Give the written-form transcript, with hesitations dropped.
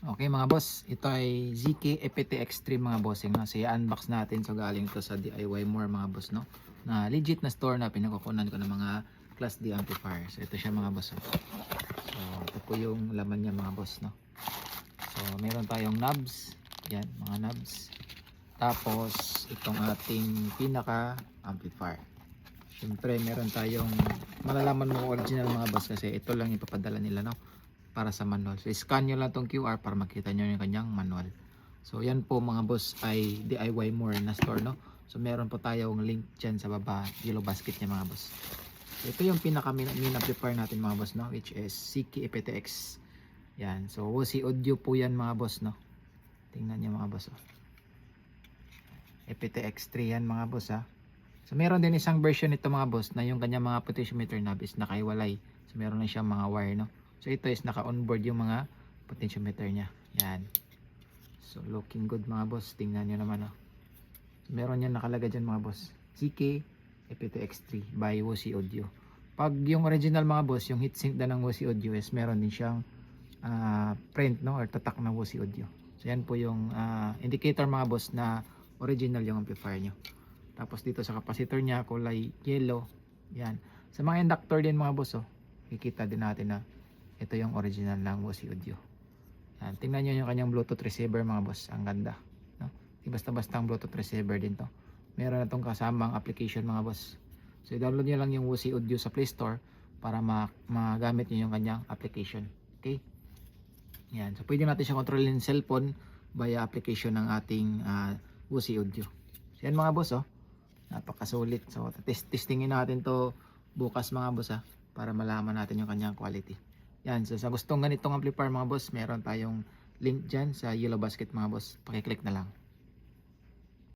Okay mga boss, ito ay ZK EPT Extreme mga bossing, no? So i-unbox natin. So galing to sa DIY More mga boss, no? Na legit na store na pinagkukunan ko ng mga Class D amplifier. So ito siya mga boss, oh. So ito po yung laman niya mga boss, no? So meron tayong knobs, yan mga knobs. Tapos itong ating pinaka amplifier. Siyempre meron tayong malalaman mo original mga boss kasi ito lang ipapadala nila, no? Para sa manual. So scan nyo lang tong QR para makita nyo yung kanyang manual. So yan po mga boss ay DIY More na store, no? So meron po tayong link dyan sa baba, yellow basket niya mga boss. So ito yung pinaka main amplifier natin mga boss, no? Which is CK EPTX. Yan. So WOSI audio po yan mga boss, no? Tingnan nyo mga boss, oh. EPTX3 yan mga boss, ha. So meron din isang version nito mga boss na yung kanyang mga potentiometer knob is nakaiwalay. So meron na siyang mga wire, no? So ito is naka-onboard yung mga potentiometer niya. Yan. So looking good mga boss. Tingnan nyo naman, oh. So, meron yan nakalagay dyan mga boss. CK EPTX3 by WOSI Audio. Pag yung original mga boss, yung heatsink na ng WOSI Audio is meron din siyang print, no? Or tatak ng WOSI Audio. So yan po yung indicator mga boss na original yung amplifier nyo. Tapos dito sa capacitor niya kulay yellow. Yan. Sa mga inductor din mga boss, oh, kikita din natin na ito yung original ng WOSI Audio. Yan. Tingnan nyo yung kanyang Bluetooth receiver mga boss. Ang ganda, no? Di basta-basta ang Bluetooth receiver din to. Meron na itong kasamang application mga boss. So i-download nyo lang yung WOSI Audio sa Play Store para magamit nyo yung kanyang application. Okay? Yan. So pwede natin siya kontrolin ng cellphone via application ng ating WOSI Audio. So yan mga boss, oh. Napakasulit. So testingin natin to bukas mga boss, ha, para malaman natin yung kanyang quality. Yan, so sa gustong ganitong amplifier mga boss, meron tayong link dyan sa yellow basket mga boss. Pakiclick na lang.